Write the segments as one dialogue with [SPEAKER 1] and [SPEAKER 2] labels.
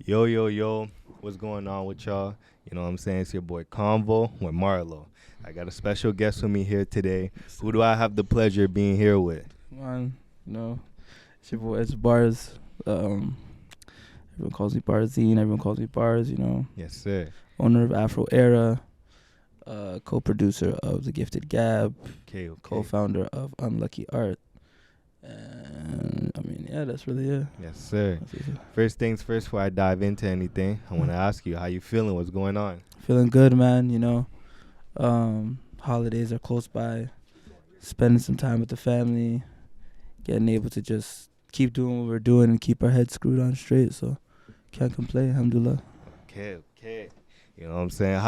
[SPEAKER 1] Yo, yo, yo, what's going on with y'all? You know what I'm saying? It's your boy Convo with Marlo. I got a special guest with me here today. Who do I have the pleasure of being here with?
[SPEAKER 2] Come on, it's your boy, it's Bars. Everyone calls me Barzine, everyone calls me Bars,
[SPEAKER 1] Yes, sir.
[SPEAKER 2] Owner of Afro Era, co-producer of The Gifted Gab,
[SPEAKER 1] Okay.
[SPEAKER 2] co-founder of Unlucky Art. And, that's really it.
[SPEAKER 1] Yes, sir. First things first, before I dive into anything, I want to ask you, how you feeling? What's going on?
[SPEAKER 2] Feeling good, man, holidays are close by, spending some time with the family, getting able to just keep doing what we're doing and keep our heads screwed on straight, so can't complain, alhamdulillah.
[SPEAKER 1] Okay. You know what I'm saying?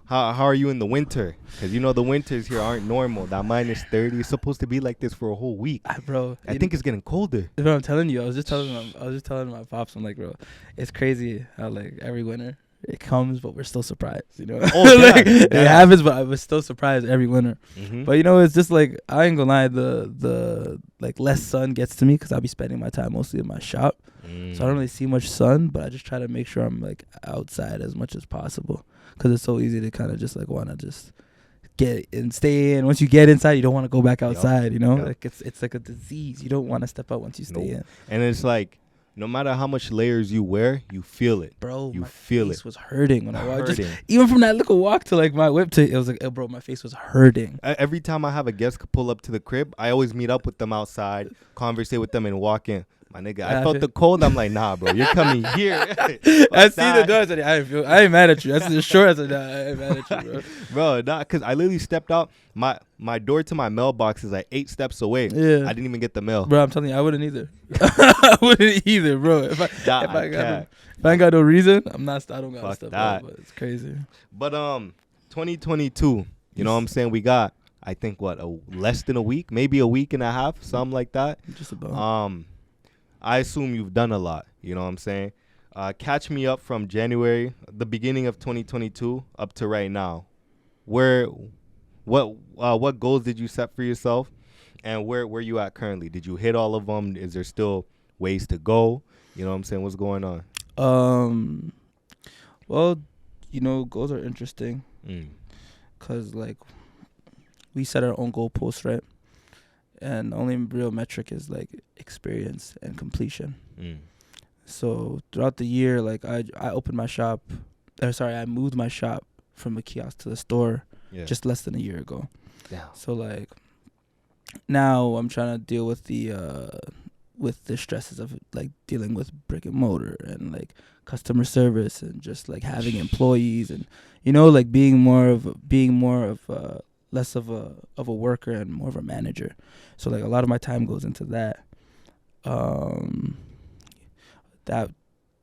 [SPEAKER 1] How are you in the winter? Because the winters here aren't normal. That -30 is supposed to be like this for a whole week.
[SPEAKER 2] Bro,
[SPEAKER 1] I think it's getting colder.
[SPEAKER 2] Bro, I'm telling you, I was just telling my pops, I'm like, bro, it's crazy how like every winter it comes, but we're still surprised,
[SPEAKER 1] Oh,
[SPEAKER 2] like, it happens, but I was still surprised every winter.
[SPEAKER 1] Mm-hmm.
[SPEAKER 2] But it's just like, I ain't gonna lie, the like less sun gets to me because I'll be spending my time mostly in my shop, so I don't really see much sun. But I just try to make sure I'm like outside as much as possible because it's so easy to kind of just like want to just get and stay in. Once you get inside, you don't want to go back outside.
[SPEAKER 1] Yep.
[SPEAKER 2] Like it's like a disease. You don't want to step out once you stay in.
[SPEAKER 1] And it's like, no matter how much layers you wear, you feel it.
[SPEAKER 2] Bro,
[SPEAKER 1] you
[SPEAKER 2] my
[SPEAKER 1] feel
[SPEAKER 2] face
[SPEAKER 1] it.
[SPEAKER 2] was hurting when I walked. Even from that little walk to like my whip to, it was like, bro, my face was hurting.
[SPEAKER 1] Every time I have a guest pull up to the crib, I always meet up with them outside, conversate with them, and walk in. My nigga, I felt the cold. I'm like, nah, bro, you're coming here.
[SPEAKER 2] I see the door. I said, I ain't mad at you. That's the short. I said, nah, I ain't mad at you, bro.
[SPEAKER 1] Bro, nah, because I literally stepped out. My door to my mailbox is like 8 steps away.
[SPEAKER 2] Yeah.
[SPEAKER 1] I didn't even get the mail.
[SPEAKER 2] Bro, I'm telling you, I wouldn't either. I wouldn't either, bro. If I ain't got no reason, I don't got to step out. But it's crazy.
[SPEAKER 1] But 2022, you know what I'm saying? We got, I think, less than a week, maybe a week and a half, something like that.
[SPEAKER 2] Just about.
[SPEAKER 1] I assume you've done a lot, you know what I'm saying? Catch me up from January, the beginning of 2022, up to right now. What goals did you set for yourself, and where you at currently? Did you hit all of them? Is there still ways to go? You know what I'm saying? What's going on?
[SPEAKER 2] Well, goals are interesting because like we set our own goalposts, right? And the only real metric is like experience and completion. So throughout the year, like I opened my shop. I moved my shop from a kiosk to the store just less than a year ago.
[SPEAKER 1] Yeah.
[SPEAKER 2] So like now I'm trying to deal with the stresses of like dealing with brick and mortar and like customer service and just like having employees and like being more of less of a worker and more of a manager. So like a lot of my time goes into that.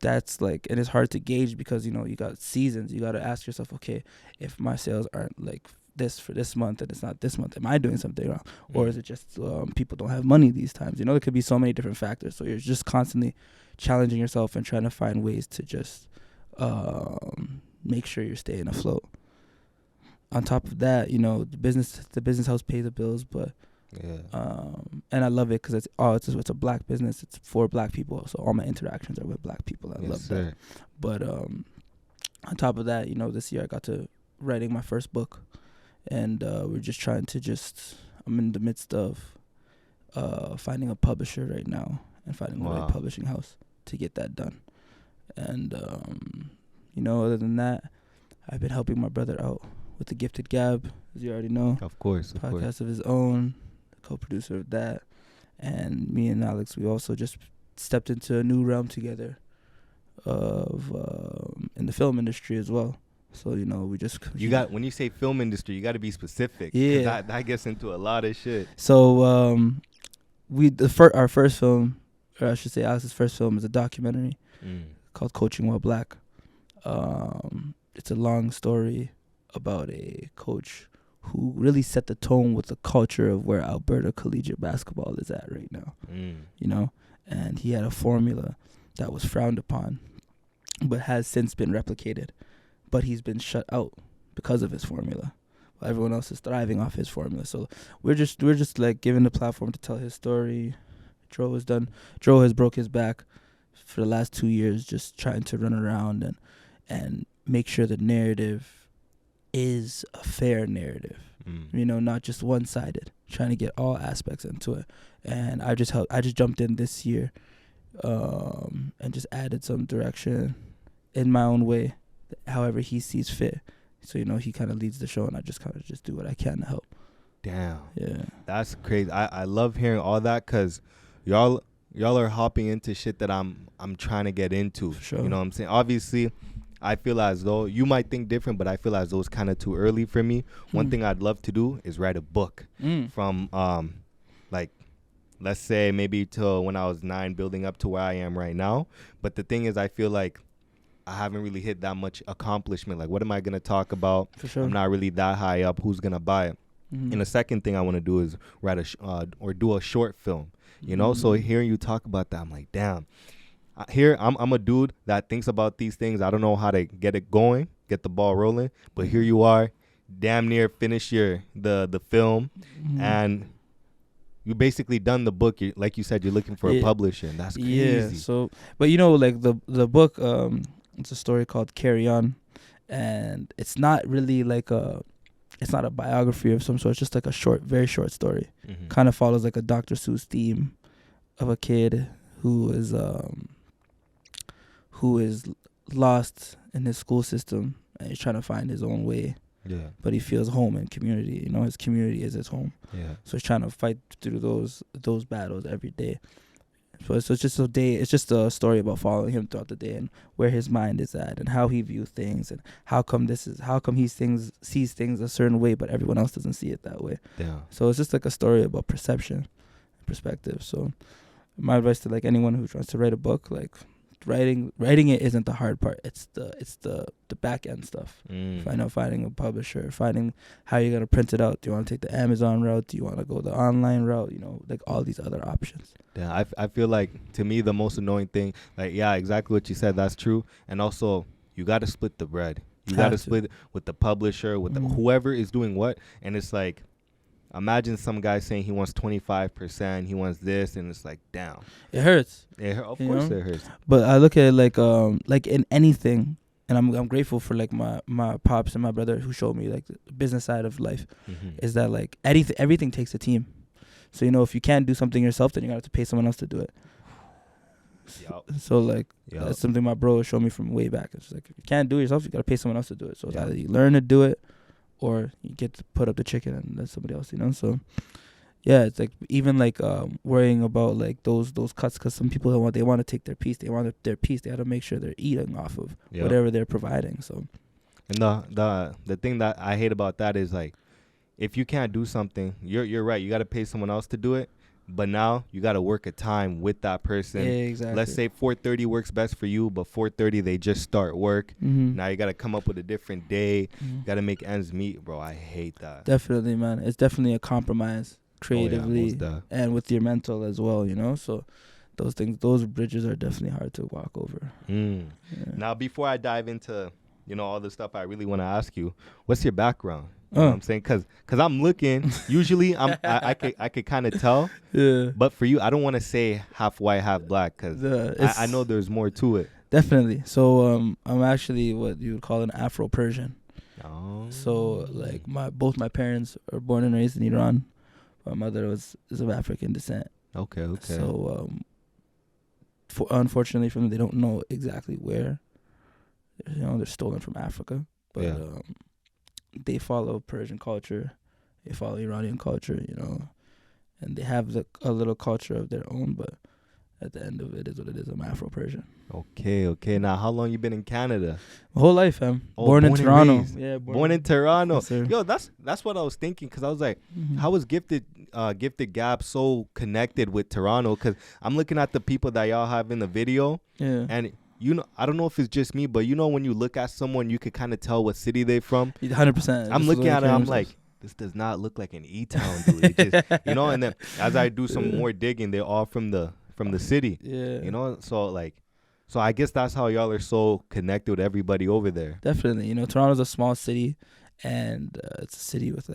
[SPEAKER 2] That's like, and it's hard to gauge because you got seasons. You got to ask yourself, okay, if my sales aren't like this for this month and it's not this month, am I doing something wrong? Or is it just people don't have money these times? There could be so many different factors. So you're just constantly challenging yourself and trying to find ways to just make sure you're staying afloat. On top of that, the business helps pay the bills, but and I love it because it's a black business. It's for black people, so all my interactions are with black people. I love that. But on top of that, this year I got to writing my first book, and we're just trying to I'm in the midst of finding a publisher right now and finding the right publishing house to get that done. And other than that, I've been helping my brother out with The Gifted Gab, as you already know.
[SPEAKER 1] Of course.
[SPEAKER 2] Podcast of his own, co-producer of that. And me and Alex, we also just stepped into a new realm together of in the film industry as well. So, we just...
[SPEAKER 1] when you say film industry, you got to be specific.
[SPEAKER 2] Yeah.
[SPEAKER 1] That gets into a lot of shit.
[SPEAKER 2] So, our first film, or I should say Alex's first film, is a documentary called Coaching While Black. It's a long story about a coach who really set the tone with the culture of where Alberta collegiate basketball is at right now. And he had a formula that was frowned upon, but has since been replicated. But he's been shut out because of his formula. While everyone else is thriving off his formula. So we're just like given the platform to tell his story. Dro has broke his back for the last 2 years, just trying to run around and make sure the narrative is a fair narrative. You know, not just one-sided. Trying to get all aspects into it. And I just jumped in this year, and just added some direction in my own way, however he sees fit. So, you know, he kind of leads the show, and I just kind of just do what I can to help.
[SPEAKER 1] Damn.
[SPEAKER 2] Yeah.
[SPEAKER 1] That's crazy. I love hearing all that, because y'all are hopping into shit that I'm trying to get into.
[SPEAKER 2] For sure.
[SPEAKER 1] You know what I'm saying? Obviously, I feel as though you might think different, but I feel as though it's kind of too early for me. One thing I'd love to do is write a book from like, let's say maybe till when I was 9, building up to where I am right now. But the thing is, I feel like I haven't really hit that much accomplishment. Like, what am I going to talk about?
[SPEAKER 2] For sure.
[SPEAKER 1] I'm not really that high up. Who's going to buy it? And the second thing I want to do is write or do a short film, you know? So hearing you talk about that, I'm like, damn. Here, I'm a dude that thinks about these things. I don't know how to get it going, get the ball rolling. But here you are, damn near finish the film. And you basically done the book. Like you said, you're looking for a publisher. And that's crazy.
[SPEAKER 2] Yeah, so, but you know, like the book, it's a story called Carry On. And it's not really like it's not a biography of some sort. It's just like a very short story. Kind of follows like a Dr. Seuss theme of a kid who is lost in his school system, and he's trying to find his own way. Yeah. But he feels home and community. You know, his community is his home. Yeah. So he's trying to fight through those battles every day. So it's just a day. It's just a story about following him throughout the day and where his mind is at and how he views things and how come he sees things a certain way, but everyone else doesn't see it that way. Yeah. So it's just like a story about perception, perspective. So my advice to like anyone who tries to write a book, like writing it isn't the hard part. It's the back end stuff. Finding a publisher, finding how you're gonna print it out. Do you want to take the Amazon route? Do you want to go the online route? You know, like all these other options. Yeah, I feel like, to me, the most annoying thing, like, yeah, exactly what you said, that's true. And also, you got to split the bread. You got to split with the publisher, with whoever is doing what. And it's like, imagine some guy saying he wants 25%, he wants this, and it's like, damn. It hurts. Of course it hurts. But I look at it like in anything, and I'm grateful for like my pops and my brother who showed me like the business side of life, is that like everything takes a team. So, you know, if you can't do something yourself, then you're going to have to pay someone else to do it. So, like, that's something my bro showed me from way back. It's like, if you can't do it yourself, you got to pay someone else to do it. So, it's either you learn to do it or you get to put up the chicken and let somebody else, you know? So, yeah, it's like, even like worrying about like those cuts, because some people they want to take their piece. They want their piece. They got to make sure they're eating off of whatever they're providing. So, and the thing that I hate about that is like, if you can't do something, you're right. You got to pay someone else to do it. But now you got to work a time with that person. Yeah, exactly. Let's say 4:30 works best for you, but 4:30 they just start work. Now you got to come up with a different day. Got to make ends meet, bro. I hate that. Definitely, man. It's definitely a compromise creatively and with your mental as well, you know? So those bridges are definitely hard to walk over. Yeah. Now, before I dive into, you know, all the stuff I really want to ask you, what's your background? You know what I'm saying? Cause I'm looking. Usually, I could kind of tell. Yeah. But for you, I don't want to say half white, half black, cause I know there's more to it. Definitely. So I'm actually what you would call an Afro-Persian. Oh. So like both my parents are born and raised in Iran. My mother is of African descent. Okay. So unfortunately, for them, they don't know exactly where. You know, they're stolen from Africa, but they follow Persian culture, they follow Iranian culture, you know, and they have a little culture of their own, but at the end of it is what it is. I'm Afro-Persian. Okay. Now, how long you been in Canada? My whole life, fam. Born in Toronto. Yeah, born in Toronto. Yes, yo, that's what I was thinking, because I was like, how was Gifted Gab so connected with Toronto? Because I'm looking at the people that y'all have in the video, and you know, I don't know if it's just me, but you know, when you look at someone, you could kind of tell what city they from. 100%. I'm looking at it, I'm like, this does not look like an E-town, dude. It just, you know, and then as I do some more digging, they're all from the city. Yeah. You know, so I guess that's how y'all are so connected with everybody over there. Definitely. You know, Toronto's a small city, And it's a city with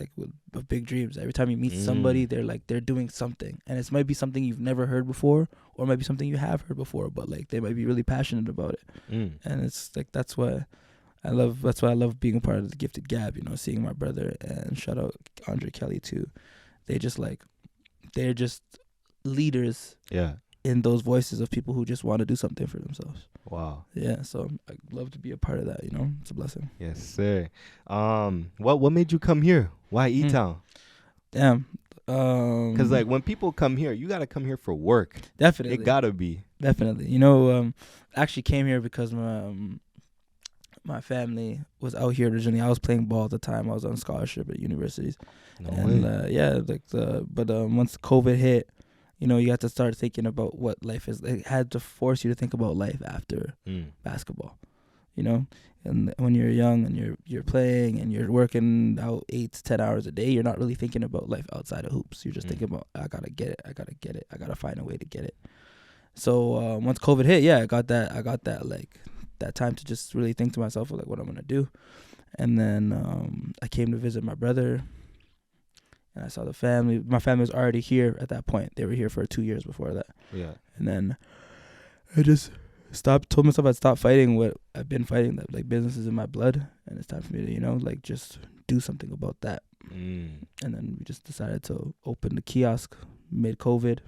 [SPEAKER 2] big dreams. Every time you meet somebody, they're doing something, and it might be something you've never heard before, or it might be something you have heard before, but like they might be really passionate about it. And it's like that's why I love being a part of the Gifted Gab. You know, seeing my brother, and shout out Andre Kelly too. They're just leaders.
[SPEAKER 1] Yeah.
[SPEAKER 2] In those voices of people who just want to do something for themselves.
[SPEAKER 1] Wow.
[SPEAKER 2] Yeah, so I'd love to be a part of that, you know? It's a blessing.
[SPEAKER 1] Yes, sir. What made you come here? Why E-Town?
[SPEAKER 2] Damn.
[SPEAKER 1] Because, like, when people come here, you got to come here for work.
[SPEAKER 2] Definitely.
[SPEAKER 1] It got to be.
[SPEAKER 2] Definitely. You know, I actually came here because my family was out here originally. I was playing ball at the time. I was on scholarship at universities.
[SPEAKER 1] No way.
[SPEAKER 2] But once COVID hit, you know, you have to start thinking about what life is. It had to force you to think about life after basketball, you know. And when you're young and you're playing and you're working out 8 to 10 hours a day, you're not really thinking about life outside of hoops. You're just thinking about, I gotta get it. I gotta find a way to get it. So once COVID hit, I got that time to just really think to myself like what I'm gonna do. And then I came to visit my brother. And I saw the family. My family was already here at that point. They were here for 2 years before that. Yeah. And then I just told myself I'd stop fighting what I've been fighting. That like business is in my blood, and it's time for me to, you know, like just do something about that. And then we just decided to open the kiosk mid-COVID.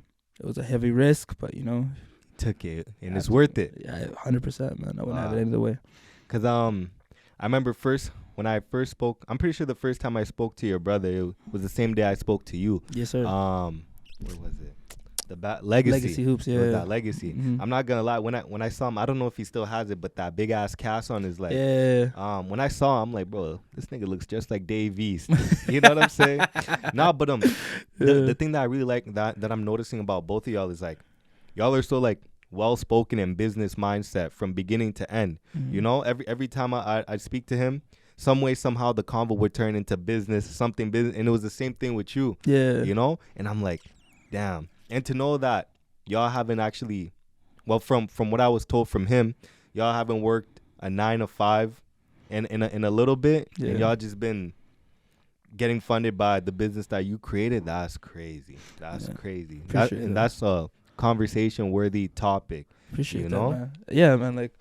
[SPEAKER 2] It was a heavy risk, but you know,
[SPEAKER 1] took it, and it's worth it.
[SPEAKER 2] Yeah, 100%, man. I wouldn't have it any other way.
[SPEAKER 1] Cause I remember when I first spoke, I'm pretty sure the first time I spoke to your brother, it was the same day I spoke to you.
[SPEAKER 2] Yes, sir.
[SPEAKER 1] Where was it? Legacy
[SPEAKER 2] Hoops, yeah.
[SPEAKER 1] It was that Legacy. I'm not gonna lie, when I saw him, I don't know if he still has it, but that big ass cast on his like.
[SPEAKER 2] Yeah.
[SPEAKER 1] When I saw him, I'm like, bro, this nigga looks just like Dave East. You know what I'm saying? Nah, but the thing that I really like that I'm noticing about both of y'all is like, y'all are so like well-spoken and business mindset from beginning to end. You know, every time I speak to him, some way, somehow the convo would turn into business, and it was the same thing with you. Yeah. You know? And I'm like, damn. And to know that y'all haven't actually, well, from what I was told from him, y'all haven't worked a 9 to 5 in a little bit, and y'all just been getting funded by the business that you created. That's crazy. That's crazy. That's a conversation worthy topic.
[SPEAKER 2] Appreciate that, man. Yeah, man. Like,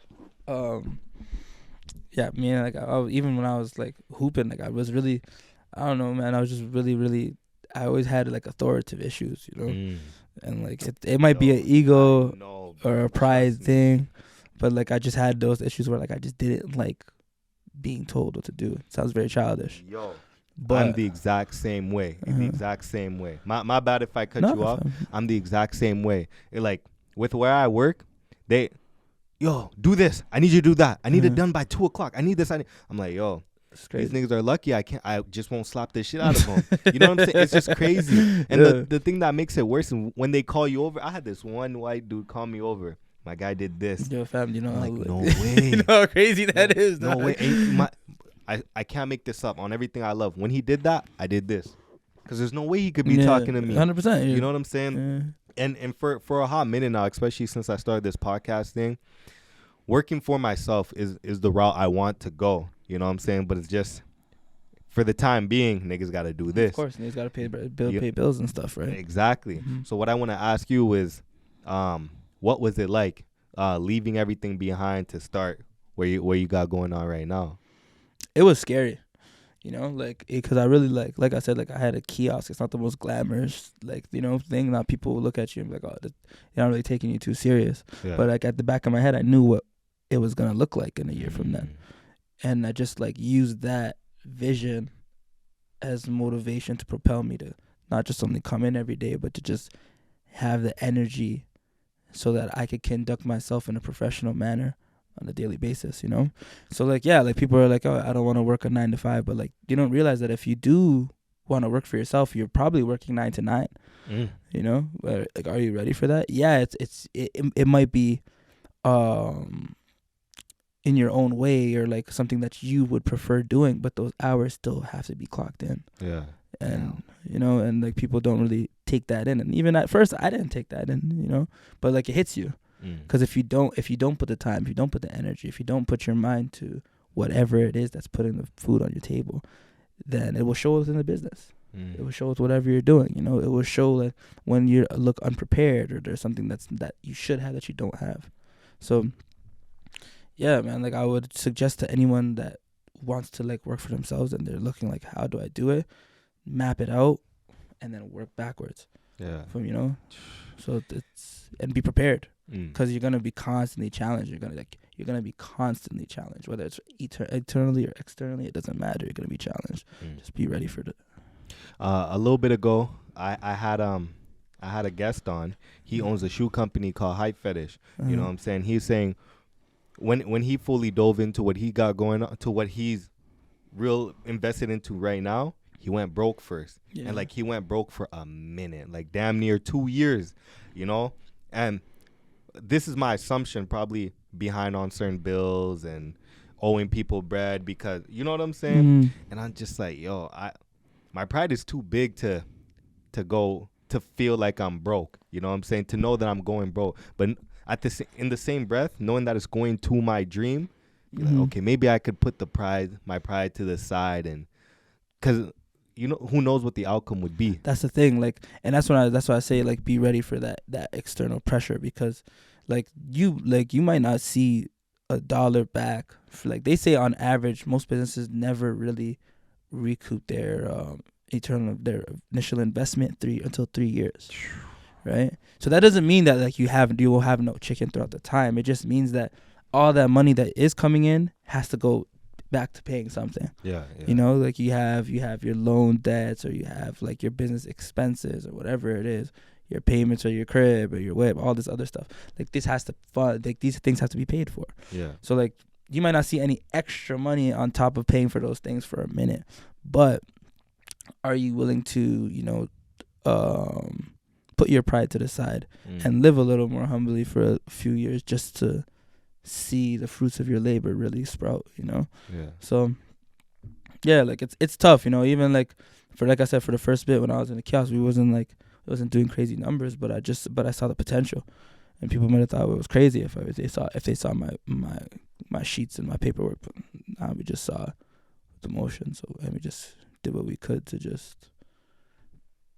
[SPEAKER 2] yeah, man. Like, even when I was like hooping, like I was really, I don't know, man. I was just really, really. I always had like authoritative issues, you know, and like it might be an ego or a pride thing, but like I just had those issues where like I just didn't like being told what to do. It sounds very childish. But
[SPEAKER 1] I'm the exact same way. The exact same way. My bad if I cut you off. I'm the exact same way. Like with where I work, do this. I need you to do that. I need it done by 2:00. I need this. I'm like, these niggas are lucky. I just won't slap this shit out of them. You know what I'm saying? It's just crazy. And the thing that makes it worse is when they call you over. I had this one white dude call me over. My guy did this.
[SPEAKER 2] Yo, fam, you know,
[SPEAKER 1] I'm like, no way.
[SPEAKER 2] You know how crazy that is.
[SPEAKER 1] No way. I can't make this up. On everything I love. When he did that, I did this. Because there's no way he could be talking to me.
[SPEAKER 2] 100%.
[SPEAKER 1] You know what I'm saying? And for a hot minute now, especially since I started this podcast thing, working for myself is the route I want to go. You know what I'm saying? But it's just, for the time being, niggas got to do this.
[SPEAKER 2] Of course, niggas got to pay bills and stuff, right?
[SPEAKER 1] Exactly. So what I want to ask you is, what was it like leaving everything behind to start where you got going on right now?
[SPEAKER 2] It was scary, you know, like, because I really like I said, like I had a kiosk. It's not the most glamorous, like, you know, thing. Now people will look at you and be like, oh, they're not really taking you too serious. Yeah. But like at the back of my head, I knew what it was going to look like in a year from then. And I just like used that vision as motivation to propel me to not just only come in every day, but to just have the energy so that I could conduct myself in a professional manner on a daily basis, you know? So like, yeah, like people are like, oh, I don't want to work a 9 to 5, but like, you don't realize that if you do want to work for yourself, you're probably working 9 to 9, you know? But like, are you ready for that? Yeah, it might be, in your own way or like something that you would prefer doing, but those hours still have to be clocked in. Yeah. And you know, and like people don't really take that in, and even at first I didn't take that in, you know, but like it hits you because if you don't put the time, if you don't put the energy, if you don't put your mind to whatever it is that's putting the food on your table, then it will show within the business. It will show with whatever you're doing. You know, it will show that when you look unprepared or there's something that you should have that you don't have. So, yeah, man, like I would suggest to anyone that wants to like work for themselves and they're looking like, how do I do it? Map it out and then work backwards.
[SPEAKER 1] Yeah.
[SPEAKER 2] From, you know, so it's, and be prepared because you're going to be constantly challenged. You're going to be constantly challenged, whether it's internally or externally. It doesn't matter. You're going to be challenged. Just be ready for it.
[SPEAKER 1] A little bit ago, I had a guest on. He owns a shoe company called Hype Fetish. You know what I'm saying? He's saying when he fully dove into what he got going on, to what he's real invested into right now, he went broke first. Yeah. And like he went broke for a minute, like damn near 2 years, you know? And this is my assumption, probably behind on certain bills and owing people bread, because you know what I'm saying? And I'm just like, yo, my pride is too big to go to feel like I'm broke. You know what I'm saying? To know that I'm going broke. But in the same breath, knowing that it's going to my dream, you're like, okay, maybe I could put my pride to the side, and because you know, who knows what the outcome would be. That's the thing. Like, and that's why I say, like, be ready for that external pressure, because like you might not see $1 back. Like they say on average, most businesses never really recoup their initial investment until 3 years. Right? So that doesn't mean that like you will have no chicken throughout the time. It just means that all that money that is coming in has to go back to paying something. Yeah. You know, like you have your loan debts, or you have like your business expenses, or whatever it is, your payments, or your crib, or your whip, all this other stuff. Like this has to fund, like these things have to be paid for. Yeah. So like you might not see any extra money on top of paying for those things for a minute, but are you willing to, you know, put your pride to the side and live a little more humbly for a few years just to see the fruits of your labor really sprout, you know? Yeah. So, yeah, like it's tough, you know, even like I said, for the first bit when I was in the kiosk, it wasn't doing crazy numbers, but I saw the potential, and people might have thought it was crazy if they saw my sheets and my paperwork, but nah, we just saw the motion, and we just did what we could to just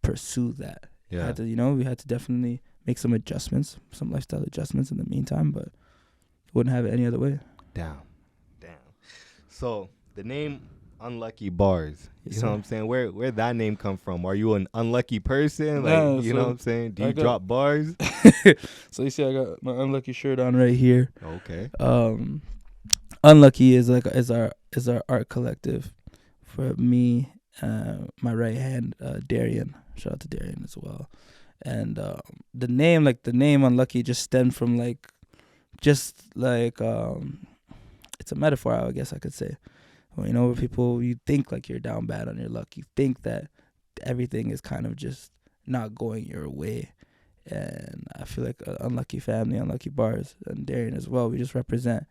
[SPEAKER 1] pursue that. Yeah. We had to definitely make some lifestyle adjustments in the meantime, but wouldn't have it any other way. Damn. So the name Unlucky Bars, you know what I'm saying? Where that name come from? Are you an unlucky person? Like, you know what I'm saying? Do you drop bars? So you see, I got my Unlucky shirt on right here. Okay. Unlucky is our art collective. For me, my right hand, Darian. Shout out to Darian as well. And the name Unlucky just stemmed from it's a metaphor, I guess I could say. Well, you know, people, you think like you're down bad on your luck. You think that everything is kind of just not going your way. And I feel like Unlucky family, Unlucky Bars, and Darian as well, we just represent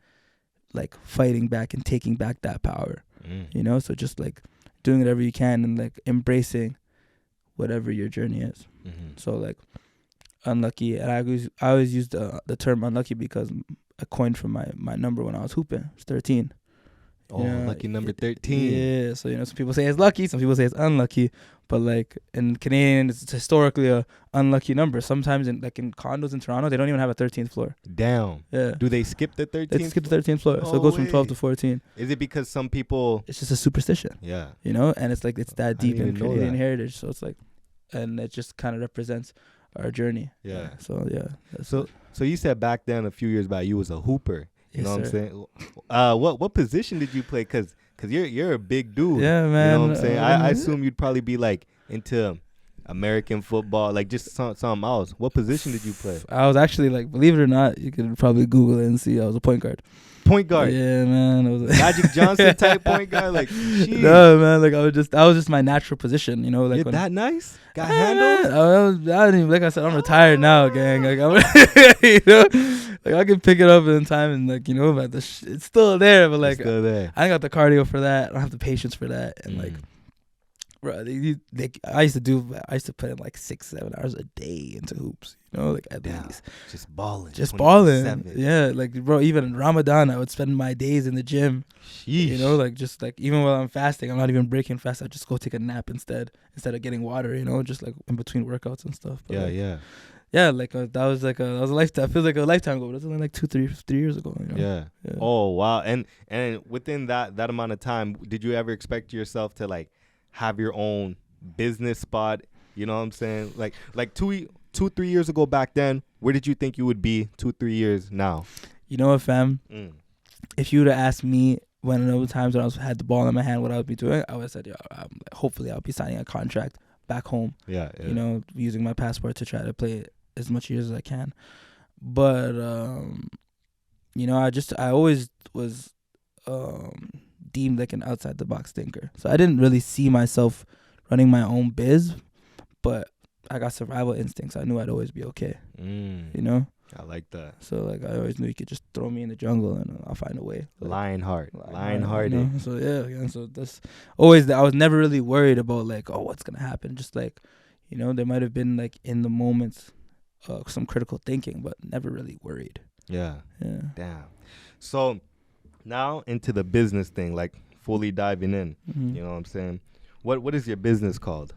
[SPEAKER 1] like fighting back and taking back that power. You know, so just like doing whatever you can and like embracing whatever your journey is. So like Unlucky, and I always use the term unlucky because I coined from my number when I was hooping. It's 13. Oh, lucky number 13. Yeah, so you know, some people say it's lucky, some people say it's unlucky, but like in Canadian, it's historically a unlucky number. Sometimes in condos in Toronto, they don't even have a 13th floor. Damn. Yeah. Do they skip the 13th? They skip the 13th floor, so it goes from 12 to 14. Is it because some people? It's just a superstition. Yeah. You know, and it's like it's that deep in Canadian heritage, so it's like, and it just kind of represents our journey. Yeah. So yeah. So you said back then, a few years back, you was a hooper. You know what I'm saying? What position did you play? Cause you're a big dude. Yeah, man. You know what I'm saying? I assume you'd probably be like into American football, like just something else. What position did you play? I was actually like, believe it or not, you could probably Google it and see I was a point guard. Point guard. Yeah, man. It was Magic Johnson type point guard. Like, geez. No, man. Like that was just my natural position. You know, like you're that nice. Got handles. I didn't even, like I said, I'm retired now, gang. Like you know, like I can pick it up in time and like, you know, but it's still there. But like, it's still there. I ain't got the cardio for that. I don't have the patience for that. And like,
[SPEAKER 2] bro, I used to put in like 6-7 hours a day into hoops, you know, like at least.
[SPEAKER 1] Just balling.
[SPEAKER 2] Yeah, like, bro, even in Ramadan, I would spend my days in the gym.
[SPEAKER 1] Sheesh.
[SPEAKER 2] You know, like, just like, even while I'm fasting, I'm not even breaking fast. I just go take a nap instead of getting water, you know, just like in between workouts and stuff. But yeah, like that was a lifetime. It feels like a lifetime ago, but it's only like 3 years ago. You know?
[SPEAKER 1] Yeah. Oh wow. And within that amount of time, did you ever expect yourself to like have your own business spot? You know what I'm saying? Like 2-3 years ago back then, where did you think you would be 2-3 years now?
[SPEAKER 2] You know what, fam? If you would have asked me when those times when I had the ball in my hand, what I would be doing, I would have said, hopefully I'll be signing a contract back home. Yeah. You know, using my passport to try to play as much years as I can. But you know, I always was deemed like an outside the box thinker. So I didn't really see myself running my own biz, but I got survival instincts. I knew I'd always be okay. You know? I like that. So like I always knew you could just throw me in the jungle and I'll find a way. Like, Lion-hearted. You know? So yeah. So that's always I was never really worried about like, oh, what's gonna happen. Just like, you know, there might have been like in the moments some critical thinking, but never really worried. Yeah. Damn. So now into the business thing, like fully diving in. You know what I'm saying? What is your business called?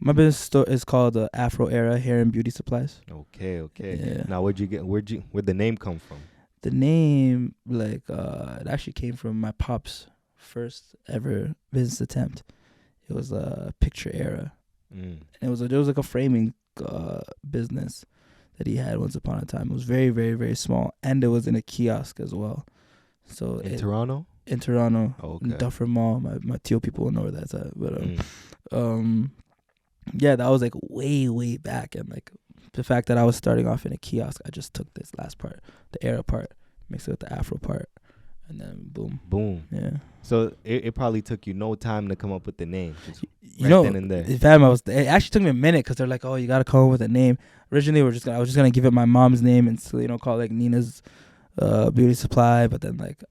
[SPEAKER 2] My business store is called Afro Era Hair and Beauty Supplies. Okay. Yeah. Now where'd the name come from? The name, like, it actually came from my pop's first ever business attempt. It was a Picture Era. And there was like a framing business that he had once upon a time. It was very, very, very small, and it was in a kiosk as well. So in Toronto. In Toronto, in Dufferin Mall. My Teal people will know where that's at. But yeah, that was like way, way back, and like the fact that I was starting off in a kiosk, I just took this last part, the era part, mixed it with the Afro part, and then boom. Yeah. So it probably took you no time to come up with the name. You know, then and there. Fam, it actually took me a minute because they're like, oh, you gotta come up with a name. Originally, I was just gonna give it my mom's name and so, you know, call it like Nina's Beauty Supply, but then like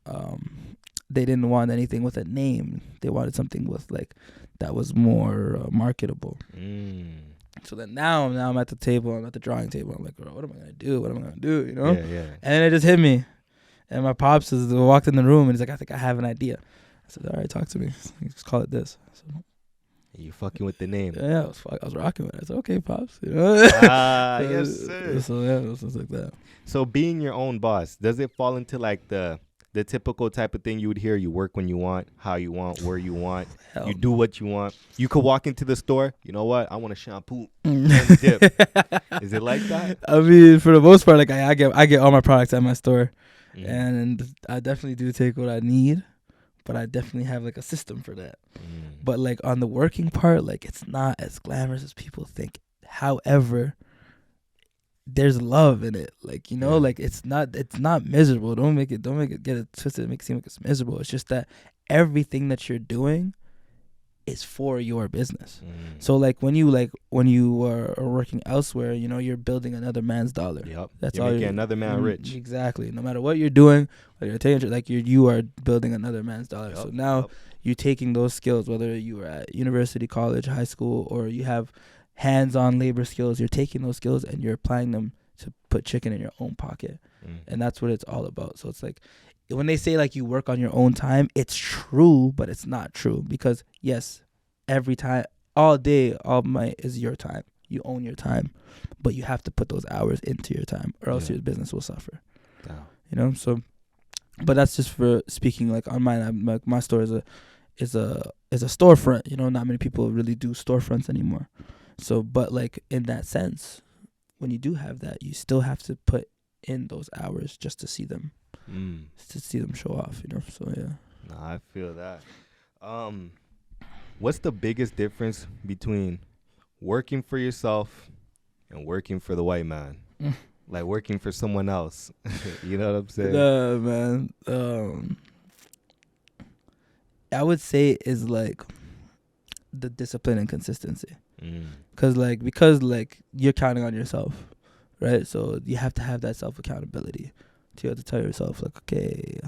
[SPEAKER 2] they didn't want anything with a name. They wanted something with like that was more marketable. So then now I'm at the table. I'm at the drawing table. I'm like, bro, what am I gonna do? You know? Yeah. And then it just hit me. And my pops walked in the room and he's like, I think I have an idea. I said, all right, talk to me. Just call it this. You fucking with the name? Yeah, I was rocking with it. I said, okay, pops. You know? Yes, sir. So yeah, it was like that. So being your own boss, does it fall into like the typical type of thing you would hear? You work when you want, how you want, where you want. You do what you want. You could walk into the store. You know what? I want a shampoo and dip. Is it like that? I mean, for the most part, like I get all my products at my store, and I definitely do take what I need, but I definitely have like a system for that. But like on the working part, like it's not as glamorous as people think. However, there's love in it, like, you know, like it's not miserable. Don't make it get it twisted, make it seem like it's miserable. It's just that everything that you're doing is for your business. So like when you are working elsewhere, you know, you're building another man's dollar. Yep. That's you're all making another man rich. Exactly. No matter what you're doing, whether you're taking, like you are building another man's dollar. Yep. So now you're taking those skills, whether you are at university, college, high school, or you have hands-on labor skills, you're taking those skills and you're applying them to put chicken in your own pocket. And that's what it's all about. So it's like when they say like you work on your own time, it's true, but it's not true, because yes, every time, all day, all night is your time. You own your time, but you have to put those hours into your time, or else your business will suffer. You know. So, but that's just for speaking like on mine. Like my store is a storefront. You know, not many people really do storefronts anymore. So, but like in that sense, when you do have that, you still have to put in those hours just to see them, show off, you know. So yeah. No, I feel that. What's the biggest difference between working for yourself and working for the white man? Like working for someone else. You know what I'm saying? Man. I would say is like the discipline and consistency. Because you're counting on yourself, right? So you have to have that self accountability. You have to tell yourself like, okay,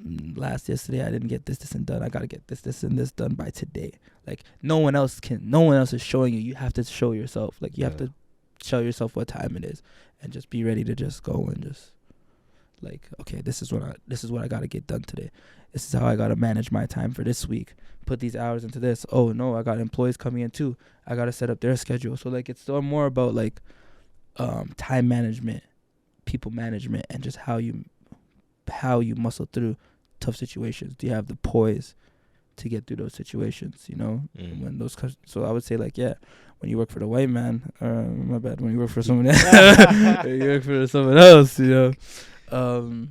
[SPEAKER 2] yesterday I didn't get this and done. I gotta get this and this done by today. Like no one else is showing you. You have to show yourself. Like you have to show yourself what time it is, and just be ready to just go and just like, okay, this is what I gotta get done today. This is how I gotta manage my time for this week. Put these hours into this. Oh no, I got employees coming in too. I gotta set up their schedule. So like it's still more about like time management, people management, and just how you muscle through tough situations. Do you have the poise to get through those situations, you know? When those so I would say like, yeah, when you work for the white man, my bad, when you work for someone else, you work for someone else, you know,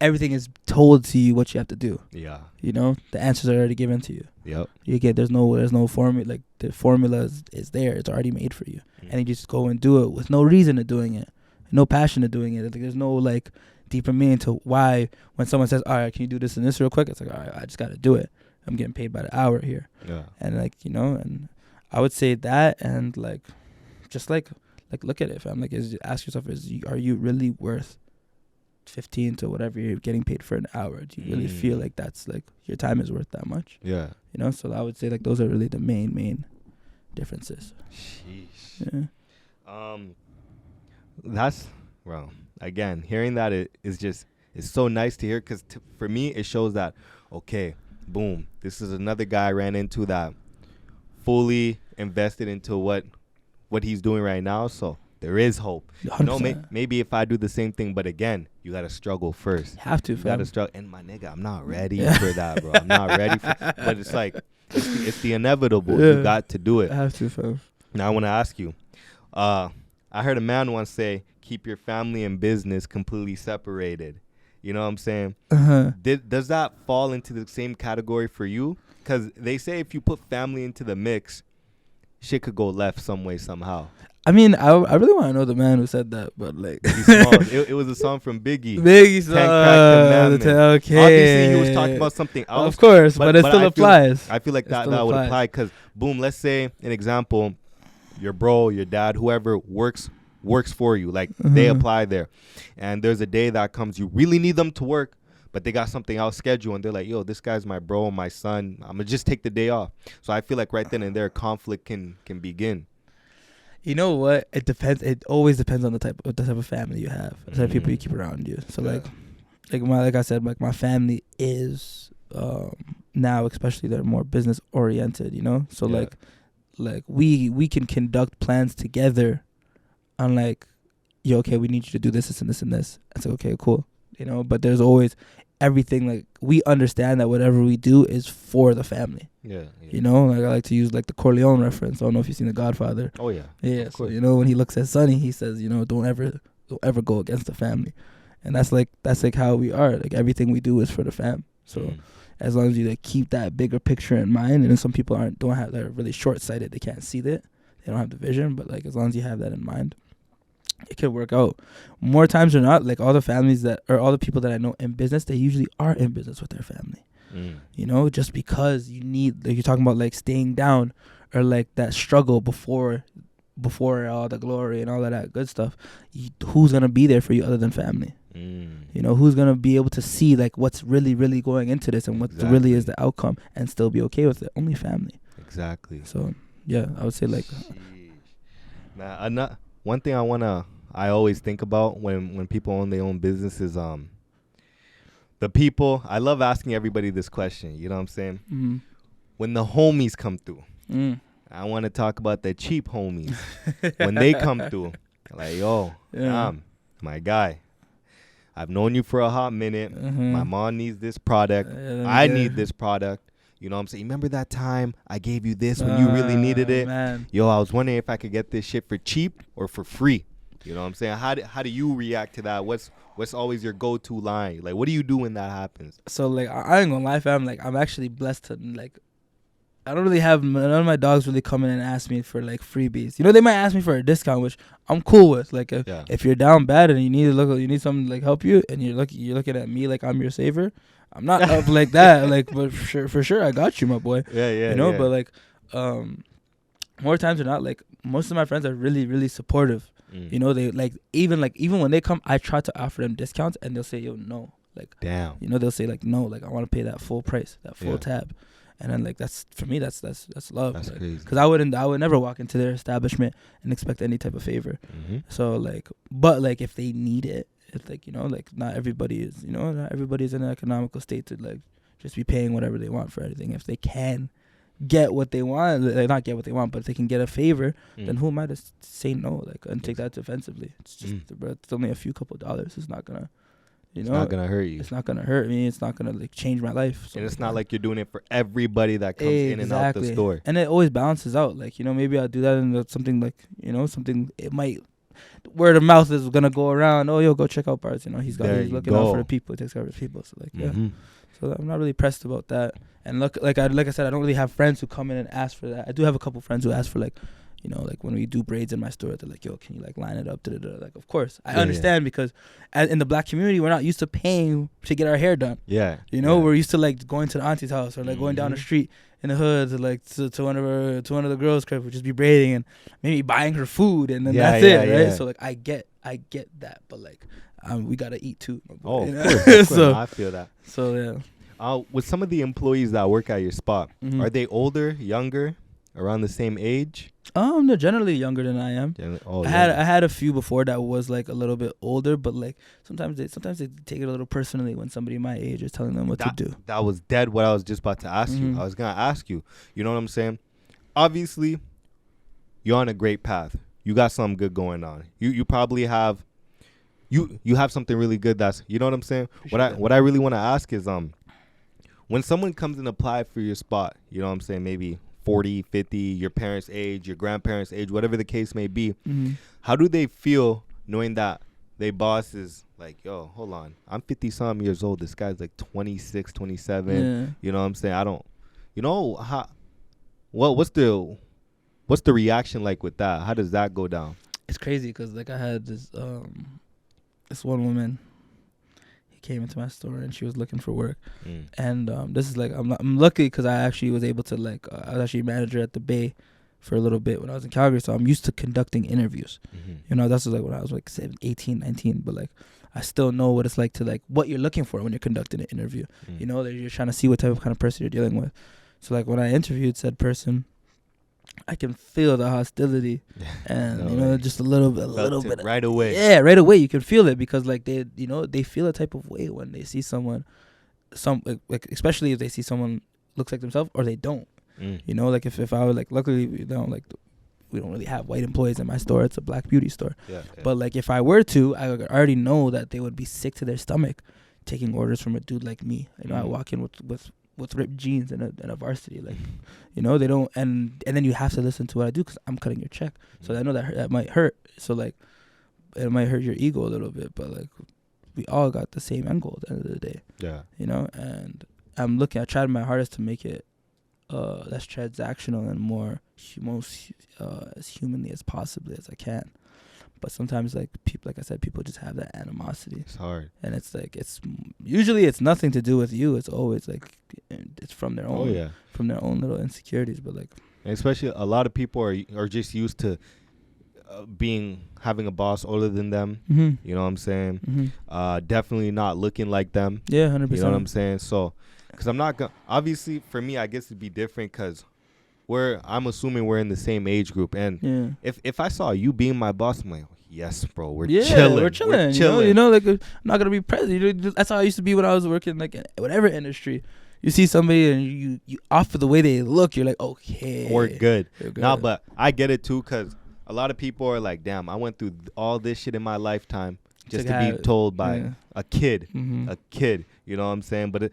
[SPEAKER 2] everything is told to you what you have to do.
[SPEAKER 1] Yeah.
[SPEAKER 2] You know, the answers are already given to you.
[SPEAKER 1] Yep.
[SPEAKER 2] You get there's no formula. Like the formula is there. It's already made for you, and you just go and do it with no reason to doing it, no passion to doing it. Like there's no like deeper meaning to why when someone says, all right, can you do this and this real quick? It's like, all right, I just got to do it. I'm getting paid by the hour here.
[SPEAKER 1] Yeah.
[SPEAKER 2] And like, you know, and I would say that, and like, just like look at it, fam. Like, ask yourself, are you really worth 15 to whatever you're getting paid for an hour? Do you really feel like that's like your time is worth that much?
[SPEAKER 1] Yeah.
[SPEAKER 2] You know, so I would say like those are really the main differences.
[SPEAKER 1] Sheesh. Yeah. That's, well, again, hearing that it's so nice to hear, because for me it shows that, okay, boom, this is another guy I ran into that fully invested into what he's doing right now. So there is hope. 100%. You know, maybe if I do the same thing, but again, you got to struggle first.
[SPEAKER 2] You have to,
[SPEAKER 1] You got to struggle. And my nigga, I'm not ready for that, bro. I'm not ready for but it's like, it's the inevitable. Yeah. You got to do it.
[SPEAKER 2] I have to, fam.
[SPEAKER 1] Now I want to ask you, I heard a man once say, keep your family and business completely separated. You know what I'm saying?
[SPEAKER 2] Uh-huh.
[SPEAKER 1] Does that fall into the same category for you? Because they say if you put family into the mix, shit could go left some way, somehow.
[SPEAKER 2] I mean, I really want to know the man who said that, but like,
[SPEAKER 1] it was a song from Biggie.
[SPEAKER 2] Biggie's song. Okay.
[SPEAKER 1] Obviously, he was talking about something else.
[SPEAKER 2] Of course, but it still applies.
[SPEAKER 1] I feel like that would apply, because, boom, let's say an example, your bro, your dad, whoever works for you, like they apply there, and there's a day that comes, you really need them to work, but they got something else scheduled, and they're like, yo, this guy's my bro, my son, I'm gonna just take the day off. So I feel like right then and there, conflict can begin.
[SPEAKER 2] You know what? It depends. It always depends on the type of family you have, the type of people you keep around you. So like I said, like my family is now, especially, they're more business oriented. You know, so like we can conduct plans together. On like, yo, okay, we need you to do this and this and this. It's like, okay, cool. You know, but there's always everything, like, we understand that whatever we do is for the family. Yeah. You know, like, I like to use like the Corleone reference. I don't know if you've seen The Godfather.
[SPEAKER 1] Oh yeah.
[SPEAKER 2] Yeah. So, you know, when he looks at Sonny, he says, you know, don't ever go against the family. And that's like how we are. Like, everything we do is for the fam. So as long as you like keep that bigger picture in mind, and some people they're really short sighted, they can't see that. They don't have the vision, but like, as long as you have that in mind, it could work out. More times than not, like, all the people that I know in business, they usually are in business with their family. You know, just because you need, like, you're talking about like staying down, or like that struggle before all the glory and all of that good stuff. Who's gonna be there for you other than family? You know, who's gonna be able to see like what's really going into this, and what really is the outcome, and still be okay with it? Only family. Exactly. So yeah, I would say like.
[SPEAKER 1] Nah, one thing I always think about when people own their own business is the people. I love asking everybody this question. You know what I'm saying? When the homies come through, I want to talk about the cheap homies. When they come through, like, yo, my guy, I've known you for a hot minute. My mom needs this product. I need this product. You know what I'm saying? Remember that time I gave you this when you really needed it? Man. Yo, I was wondering if I could get this shit for cheap or for free. You know what I'm saying? How do you react to that? What's always your go-to line? Like, what do you do when that happens?
[SPEAKER 2] So, like, I ain't gonna lie, fam. Like, I'm actually blessed to, like, I don't really have, none of my dogs really come in and ask me for, like, freebies. You know, they might ask me for a discount, which I'm cool with. Like, if you're down bad and you need something to, like, help you, and you're looking at me like I'm your savior, I'm not up like that. Like, but for sure, I got you, my boy. Yeah. You know, but like, more times than not, like, most of my friends are really, really supportive. You know, they like even when they come, I try to offer them discounts, and they'll say, yo, no, Like,
[SPEAKER 1] damn.
[SPEAKER 2] you know, they'll say like, no, like I want to pay that full price, that full
[SPEAKER 1] Yeah.
[SPEAKER 2] tab. And then like that's for me, that's love.
[SPEAKER 1] That's
[SPEAKER 2] like,
[SPEAKER 1] crazy.
[SPEAKER 2] Because I would never walk into their establishment and expect any type of favor.
[SPEAKER 1] Mm-hmm.
[SPEAKER 2] So like, but like if they need it, it's like, you know, like not everybody's in an economical state to like just be paying whatever they want for everything. If they can get what they want, like, not get what they want, but if they can get a favor, then who am I to say no, like, and take that defensively? It's just, bro, it's only a few couple dollars. It's not gonna, you know,
[SPEAKER 1] It's not gonna hurt you.
[SPEAKER 2] It's not gonna hurt me. It's not gonna like change my life. So
[SPEAKER 1] And it's not like you're doing it for everybody that comes in and out the store.
[SPEAKER 2] And it always balances out. Like, you know, maybe I'll do that and something like, you know, something it might, word of mouth is gonna go around. Oh, yo, go check out Barz. You know, he's looking out for the people. He takes care of the people. So like, yeah. So I'm not really pressed about that. And look, like I said, I don't really have friends who come in and ask for that. I do have a couple friends who ask for like, you know, like when we do braids in my store, they're like, yo, can you like line it up? Da-da-da. Like, of course. I understand because in the black community, we're not used to paying to get our hair done.
[SPEAKER 1] Yeah.
[SPEAKER 2] You know, we're used to like going to the auntie's house or like going down the street in the hood to like to one of the girls' crib, would just be braiding and maybe buying her food and then that's it, right? Yeah. So like I get that, but like we gotta eat too.
[SPEAKER 1] Oh,
[SPEAKER 2] of
[SPEAKER 1] course.
[SPEAKER 2] So
[SPEAKER 1] I feel that.
[SPEAKER 2] So yeah.
[SPEAKER 1] With some of the employees that work at your spot, are they older, younger, around the same age?
[SPEAKER 2] They're generally younger than I am. I had a few before that was like a little bit older, but like sometimes they take it a little personally when somebody my age is telling them what to do. That
[SPEAKER 1] was dead what I was just about to ask you. I was gonna ask you. You know what I'm saying? Obviously, you're on a great path. You got something good going on. You probably have you have something really good. That's, you know what I'm saying? What I really want to ask is when someone comes and apply for your spot, you know what I'm saying? Maybe 40, 50, your parents' age, your grandparents' age, whatever the case may be. How do they feel knowing that their boss is like, yo, hold on, I'm 50-something years old. This guy's like 26, 27. Yeah. You know what I'm saying? I don't, you know, what's the reaction like with that? How does that go down?
[SPEAKER 2] It's crazy because like I had this one woman. Came into my store and she was looking for work, and this is like I'm lucky because I actually was able to like I was actually a manager at the Bay for a little bit when I was in Calgary, so I'm used to conducting interviews. You know, that's like when I was like 18, 19, but like I still know what it's like to like what you're looking for when you're conducting an interview. You know, that you're trying to see what type of kind of person you're dealing with. So like when I interviewed said person, I can feel the hostility and, you know, just a little bit
[SPEAKER 1] right away.
[SPEAKER 2] Yeah, right away. You can feel it because like they, you know, they feel a type of way when they see someone, like especially if they see someone looks like themselves or they don't. You know, like if I was like, luckily we don't really have white employees in my store. It's a black beauty store. Yeah. But like if I were to, I already know that they would be sick to their stomach taking orders from a dude like me. You know, I walk in with ripped jeans and a varsity, like, you know, they don't, and then you have to listen to what I do because I'm cutting your check. So I know that might hurt. So like, it might hurt your ego a little bit, but like, we all got the same end goal at the end of the day. Yeah. You know, and I tried my hardest to make it less transactional and more as humanly as possibly as I can. But sometimes, like people, like I said, people just have that animosity.
[SPEAKER 1] It's hard,
[SPEAKER 2] and it's like usually it's nothing to do with you. It's always like it's from their own, from their own little insecurities. But like,
[SPEAKER 1] and especially a lot of people are just used to having a boss older than them. You know what I'm saying? Definitely not looking like them.
[SPEAKER 2] Yeah, 100%.
[SPEAKER 1] You know what I'm saying? So, because I'm not gonna. Obviously, for me, I guess it'd be different because I'm assuming we're in the same age group, and if I saw you being my boss, I'm like, yes, bro, we're chilling. We're chilling.
[SPEAKER 2] You know, like I'm not gonna be present. You know, that's how I used to be when I was working like in whatever industry. You see somebody and you off of the way they look, you're like, okay,
[SPEAKER 1] we're good. Nah, but I get it too because a lot of people are like, damn, I went through all this shit in my lifetime just to be told by a kid, a kid. You know what I'm saying? But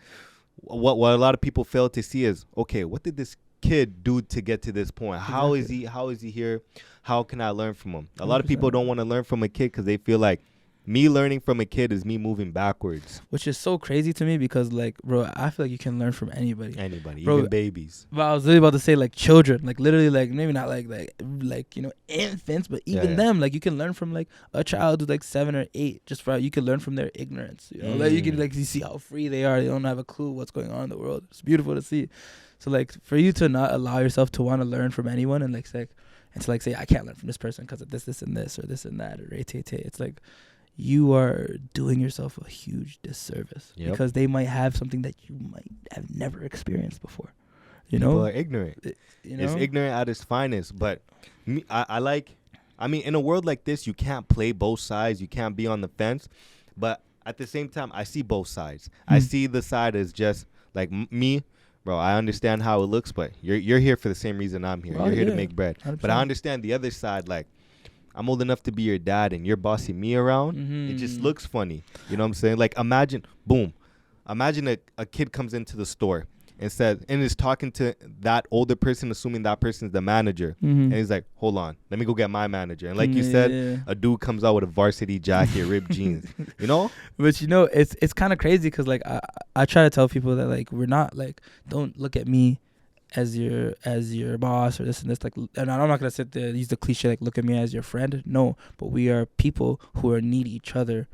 [SPEAKER 1] what a lot of people fail to see is, okay, what did this kid do to get to this point? How is he here? How can I learn from him? A lot of people don't want to learn from a kid because they feel like me learning from a kid is me moving backwards,
[SPEAKER 2] which is so crazy to me because like, bro, I feel like you can learn from anybody,
[SPEAKER 1] bro, even babies.
[SPEAKER 2] But I was really about to say like children, like literally, like maybe not like you know, infants, but even them, like you can learn from like a child who's like 7 or 8. You can learn from their ignorance. You know, like you can you see how free they are. They don't have a clue what's going on in the world. It's beautiful to see. So like for you to not allow yourself to want to learn from anyone and like say I can't learn from this person because of this and this or this and that or it's like you are doing yourself a huge disservice because they might have something that you might have never experienced before. You
[SPEAKER 1] People
[SPEAKER 2] know,
[SPEAKER 1] are ignorant.
[SPEAKER 2] You know?
[SPEAKER 1] It's ignorant at its finest. But I mean, in a world like this, you can't play both sides. You can't be on the fence. But at the same time, I see both sides. I see the side as just like me, bro. I understand how it looks, but you're here for the same reason I'm here. You're here to make bread. 100%. But I understand the other side. Like, I'm old enough to be your dad, and you're bossing me around. It just looks funny. You know what I'm saying? Like, imagine a kid comes into the store and is talking to that older person, assuming that person's the manager. And he's like, hold on, let me go get my manager. And like you said, a dude comes out with a varsity jacket, ripped jeans, you know?
[SPEAKER 2] But, you know, it's kind of crazy because, like, I try to tell people that, like, we're not, like, don't look at me as your boss or this and this. Like, and I'm not going to sit there use the cliche, like, look at me as your friend. No, but we are people who need each other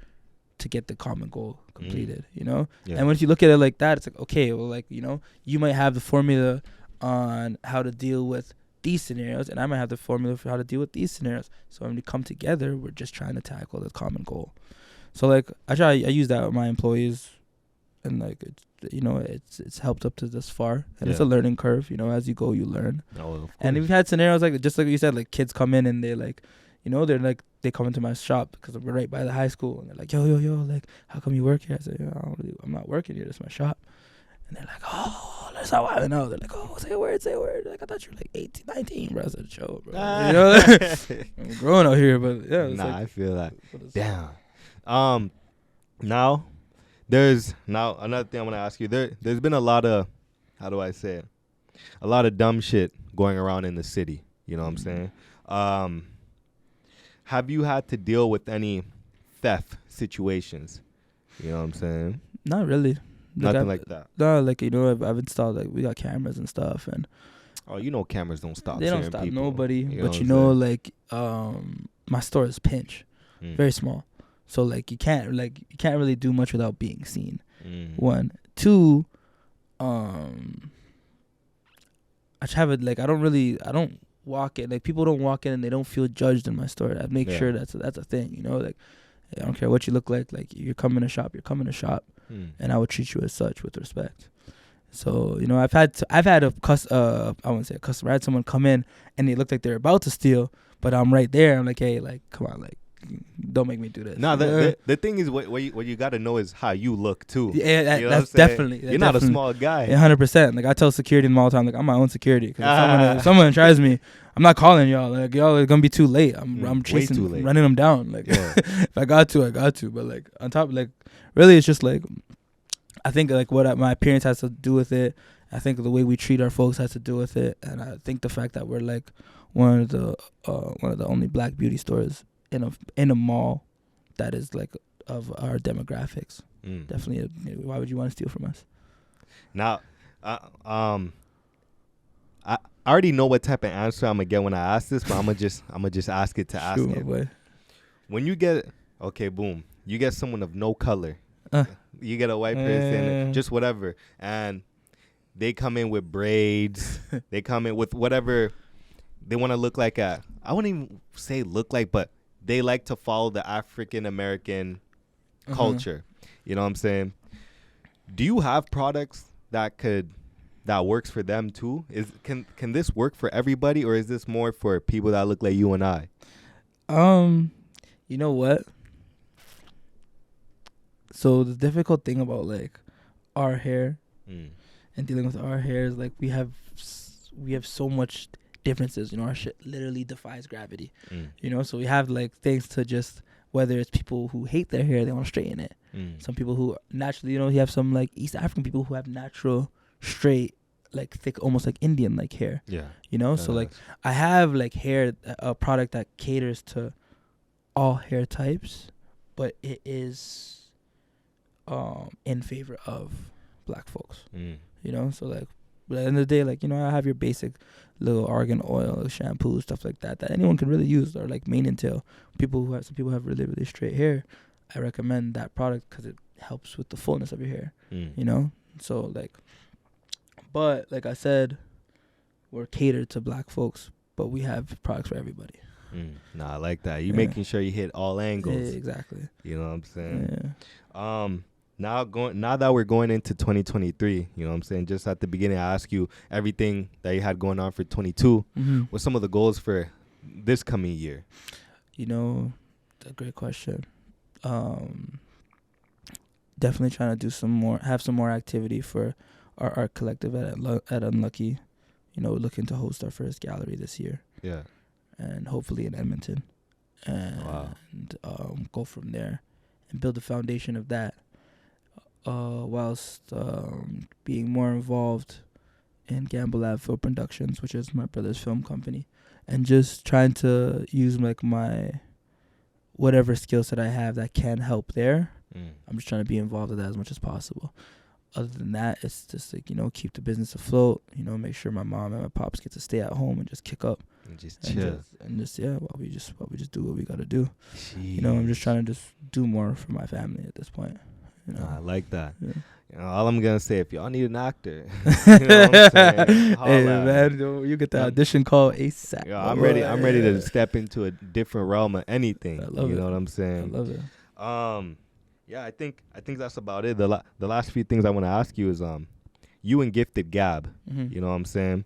[SPEAKER 2] to get the common goal completed, you know? Yeah. And once you look at it like that, it's like, okay, well, like, you know, you might have the formula on how to deal with these scenarios, and I might have the formula for how to deal with these scenarios. So when we come together, we're just trying to tackle the common goal. So, like, I use that with my employees, and, like, it's helped up to this far. And it's a learning curve, you know, as you go, you learn. Oh, and we've had scenarios like, just like you said, like, kids come in and they, like, you know, they come into my shop because we're right by the high school, and they're like, yo, like, how come you work here? I said, I'm not working here. This is my shop. And they're like, oh, that's how I know. They're like, oh, say a word. Like, I thought you were like 18, 19, bro. I said, chill, bro. You know, I'm growing out here, but yeah.
[SPEAKER 1] Nah, I feel that. Damn. Now another thing I want to ask you. There's been a lot of, how do I say it? A lot of dumb shit going around in the city. You know what I'm saying? Have you had to deal with any theft situations? You know what I'm saying?
[SPEAKER 2] Not really.
[SPEAKER 1] Nothing like that.
[SPEAKER 2] No, like, you know, I've installed, like, we got cameras and stuff, and
[SPEAKER 1] you know, cameras don't stop.
[SPEAKER 2] They don't stop
[SPEAKER 1] people,
[SPEAKER 2] nobody. But you know, like, my store is pinch, very small, so, like, you can't really do much without being seen. 1, 2, I have it, like, I don't walk in, like, people don't walk in and they don't feel judged in my store. I make sure that's a thing, you know, like, I don't care what you look like you're coming to shop, and I will treat you as such with respect. So, you know, I've had I wouldn't say a customer, I had someone come in and they looked like they're about to steal, but I'm right there. I'm like, hey, like, come on, like, don't make me do this.
[SPEAKER 1] No, the thing is, what you got to know is how you look too.
[SPEAKER 2] Yeah, that's definitely.
[SPEAKER 1] You're not a small guy.
[SPEAKER 2] 100%. Like, I tell security all the time, like, I'm my own security. Cause if someone tries me, I'm not calling y'all. Like, y'all are gonna be too late. I'm chasing, too late. Running them down. Like, if I got to, I got to. But, like, on top, like, really, it's just like, I think, like, what my appearance has to do with it. I think the way we treat our folks has to do with it, and I think the fact that we're, like, one of the only black beauty stores in a mall that is, like, of our demographics. Definitely. Why would you want to steal from us?
[SPEAKER 1] Now, I already know what type of answer I'm gonna get when I ask this, but I'm gonna just ask it to ask it. When you get you get someone of no color, you get a white person, just whatever, and they come in with braids, they come in with whatever they want to look like. I wouldn't even say look like, but they like to follow the African American culture. You know what I'm saying? Do you have products that works for them too? Can this work for everybody, or is this more for people that look like you and I?
[SPEAKER 2] You know what? So the difficult thing about, like, our hair and dealing with our hair is, like, we have so much differences. You know, our shit literally defies gravity. You know, so we have, like, things to just, whether it's people who hate their hair, they want to straighten it. Some people who naturally, you know, you have some, like, East African people who have natural straight, like, thick, almost like Indian like hair. Yeah. You know, so, like, I have, like, a product that caters to all hair types, but it is in favor of black folks. You know, so, like, but at the end of the day, like, you know, I have your basic little argan oil, shampoo, stuff like that anyone can really use, or, like, mane and tail. Some people have really, really straight hair. I recommend that product because it helps with the fullness of your hair. You know, so, like, but like I said, we're catered to black folks, but we have products for everybody.
[SPEAKER 1] Nah, I like that. You
[SPEAKER 2] Yeah.
[SPEAKER 1] making sure you hit all
[SPEAKER 2] Yeah,
[SPEAKER 1] angles.
[SPEAKER 2] exactly.
[SPEAKER 1] You know what I'm saying?
[SPEAKER 2] Yeah.
[SPEAKER 1] Now that we're going into 2023, you know what I'm saying? Just at the beginning, I asked you everything that you had going on for 22.
[SPEAKER 2] Mm-hmm.
[SPEAKER 1] What's some of the goals for this coming year?
[SPEAKER 2] You know, a great question. Definitely trying to do have some more activity for our art collective at Unlucky. You know, looking to host our first gallery this year.
[SPEAKER 1] Yeah.
[SPEAKER 2] And hopefully in Edmonton. And go from there and build the foundation of that. Whilst being more involved in Gamble Lab Film Productions, which is my brother's film company, and just trying to use like my whatever skills that I have that can help there. I'm just trying to be involved with that as much as possible. Other than that, it's just like, you know, keep the business afloat, you know, make sure my mom and my pops get to stay at home and just kick up
[SPEAKER 1] and just chill
[SPEAKER 2] while we just do what we gotta do. Jeez. You know, I'm just trying to just do more for my family at this point. You know?
[SPEAKER 1] I like that.
[SPEAKER 2] Yeah.
[SPEAKER 1] You know, all I'm gonna say, if y'all need an actor, you know what I'm saying?
[SPEAKER 2] Hey man, you get the audition call ASAP.
[SPEAKER 1] Yeah, I'm ready. I'm ready to step into a different realm of anything.
[SPEAKER 2] I love
[SPEAKER 1] you
[SPEAKER 2] it.
[SPEAKER 1] know what I'm saying?
[SPEAKER 2] I love it.
[SPEAKER 1] Yeah, I think that's about it. The last few things I want to ask you is you and Gifted Gab.
[SPEAKER 2] Mm-hmm.
[SPEAKER 1] You know what I'm saying?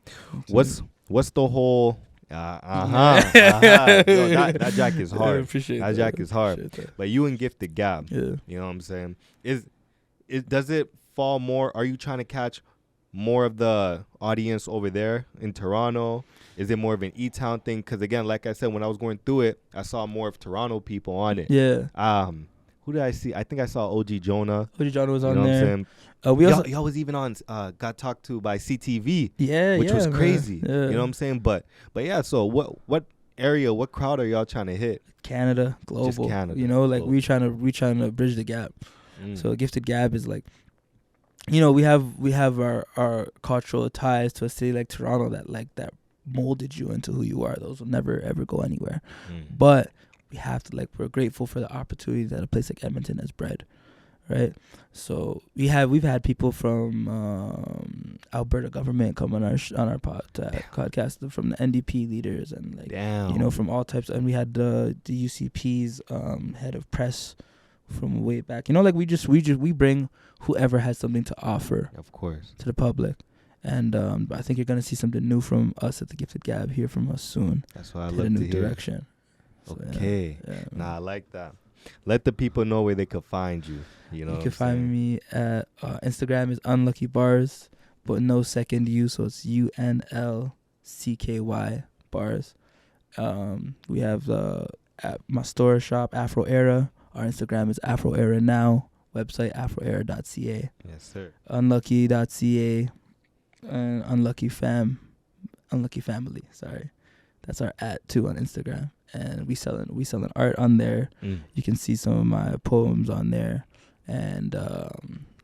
[SPEAKER 1] What's the whole Yo, that jack is hard.
[SPEAKER 2] I appreciate
[SPEAKER 1] that jack is hard. But you and Gifted Gab.
[SPEAKER 2] Yeah.
[SPEAKER 1] You know what I'm saying? Does it fall more? Are you trying to catch more of the audience over there in Toronto? Is it more of an E-Town thing? Because again, like I said, when I was going through it, I saw more of Toronto people on it.
[SPEAKER 2] Yeah.
[SPEAKER 1] Who did I see? I think I saw OG Jonah.
[SPEAKER 2] OG Jonah was on
[SPEAKER 1] you know
[SPEAKER 2] there.
[SPEAKER 1] What I'm saying? Y'all was even on Got Talked To by CTV.
[SPEAKER 2] Yeah,
[SPEAKER 1] which was crazy.
[SPEAKER 2] Yeah.
[SPEAKER 1] You know what I'm saying? But yeah. So what area, what crowd are y'all trying to hit?
[SPEAKER 2] Canada, global.
[SPEAKER 1] Just Canada.
[SPEAKER 2] You know, like
[SPEAKER 1] global.
[SPEAKER 2] we trying to bridge the gap. So Gifted Gab is like, you know, we have our cultural ties to a city like Toronto that molded you into who you are. Those will never ever go anywhere. But we have to we're grateful for the opportunity that a place like Edmonton has bred, right? So we've had people from Alberta government come on our podcast, from the NDP leaders and you know, from all types. And we had the UCP's head of press from way back. You know, we bring whoever has something to offer,
[SPEAKER 1] of course,
[SPEAKER 2] to the public. And I think you're gonna see something new from us at the Gifted Gab, hear from us soon.
[SPEAKER 1] That's what I love to hear.
[SPEAKER 2] Direction. So,
[SPEAKER 1] okay.
[SPEAKER 2] Yeah,
[SPEAKER 1] nah, I like that. Let the people know where they could find you. You know,
[SPEAKER 2] you can find me at Instagram is UNLCKYBARZ, but no second U, so it's UNLCKYBARZ. We have at my store shop Afro Era. Our Instagram is Afro Era now. Website afroera.ca.
[SPEAKER 1] Yes, sir.
[SPEAKER 2] Unlucky.ca and Unlucky Family. Sorry, that's our @ on Instagram. And we selling art on there. You can see some of my poems on there, and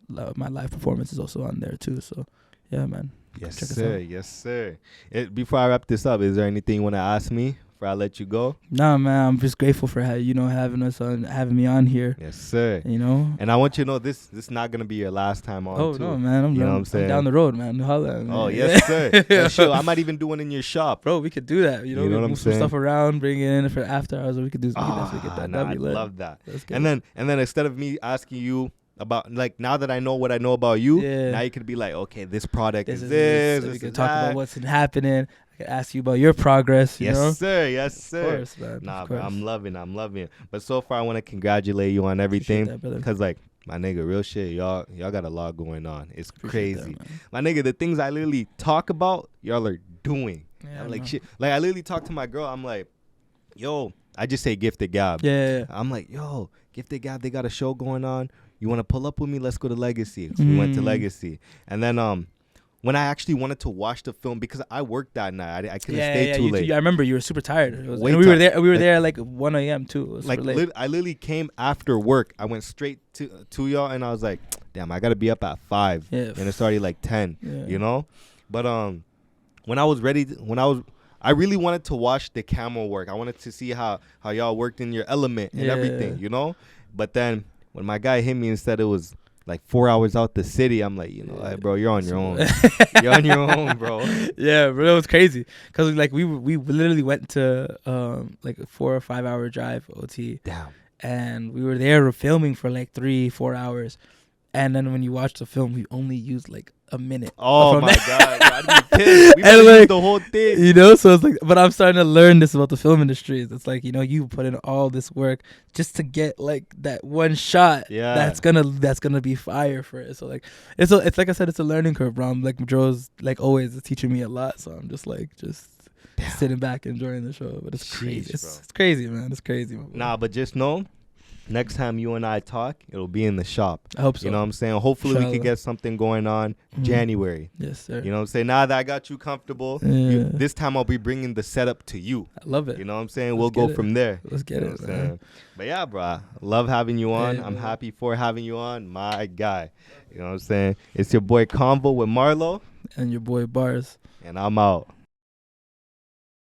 [SPEAKER 2] my live performance is also on there too. So yeah, man.
[SPEAKER 1] Yes, sir. Yes, sir. Before I wrap this up, is there anything you want to ask me before I let you go?
[SPEAKER 2] Nah, man. I'm just grateful for having me on here.
[SPEAKER 1] Yes, sir.
[SPEAKER 2] You know.
[SPEAKER 1] And I want you to know this is not gonna be your last time on.
[SPEAKER 2] Oh, no, man. I'm down the road, man. Holla, man.
[SPEAKER 1] Oh, yes, sir. Yeah, sure. I might even do one in your shop,
[SPEAKER 2] bro. We could do that. You know what I'm saying? Move some stuff around, bring it in for after hours. We could definitely get that.
[SPEAKER 1] Nah, I love that. And then instead of me asking you about, now that I know what I know about you, now you could be like, okay, this product is this.
[SPEAKER 2] We can talk about what's happening. I can ask you about your progress. You know?
[SPEAKER 1] Sir. Yes, sir.
[SPEAKER 2] Of course, man.
[SPEAKER 1] Nah, bro, I'm loving it. But so far, I want to congratulate you on everything, because my nigga, real shit, y'all got a lot going on. It's crazy. My nigga, the things I literally talk about, y'all are doing.
[SPEAKER 2] Yeah,
[SPEAKER 1] I'm like, shit. I literally talk to my girl. I'm like, yo, I just say Gifted Gab.
[SPEAKER 2] Yeah.
[SPEAKER 1] I'm like, yo, Gifted Gab, they got a show going on. You want to pull up with me? Let's go to Legacy. We went to Legacy. And then when I actually wanted to watch the film, because I worked that night, I couldn't stay too late.
[SPEAKER 2] I remember you were super tired. And we were there. We were there at 1 a.m. too. It was late.
[SPEAKER 1] I literally came after work. I went straight to y'all, and I was like, damn, I gotta be up at 5.
[SPEAKER 2] Yeah.
[SPEAKER 1] And it started 10.
[SPEAKER 2] Yeah.
[SPEAKER 1] You know. But when I was ready, I really wanted to watch the camera work. I wanted to see how y'all worked in your element and everything. You know. But then when my guy hit me and said it was like 4 hours out the city. I'm like, you know, like, bro, you're on your own. You're on your own, bro.
[SPEAKER 2] Yeah, bro, it was crazy because like we literally went to like a 4 or 5 hour drive OT.
[SPEAKER 1] Damn.
[SPEAKER 2] And we were there filming for like 3-4 hours, and then when you watch the film, we only used like a minute.
[SPEAKER 1] Oh my god, I'd be pissed. We
[SPEAKER 2] and
[SPEAKER 1] like, the whole thing,
[SPEAKER 2] you know. So it's like, but I'm starting to learn this about the film industry. It's like, you know, you put in all this work just to get like that one shot.
[SPEAKER 1] Yeah,
[SPEAKER 2] that's gonna be fire for it. So like, it's like I said, it's a learning curve, bro. I'm like, Joe's like always is teaching me a lot. So I'm just like sitting back enjoying the show. But it's crazy. It's crazy, man. It's crazy.
[SPEAKER 1] Nah, but just know, next time you and I talk, it'll be in the shop.
[SPEAKER 2] I hope so.
[SPEAKER 1] You know what I'm saying? Hopefully we can get something going on January.
[SPEAKER 2] Yes, sir.
[SPEAKER 1] You know what I'm saying? Now that I got you comfortable, this time I'll be bringing the setup to you.
[SPEAKER 2] I love it.
[SPEAKER 1] You know what I'm saying? We'll go from there.
[SPEAKER 2] Let's get it, man.
[SPEAKER 1] But yeah, bro, love having you on.
[SPEAKER 2] Hey,
[SPEAKER 1] I'm happy for having you on. My guy. You know what I'm saying? It's your boy Convo with Marlo.
[SPEAKER 2] And your boy Bars.
[SPEAKER 1] And I'm out.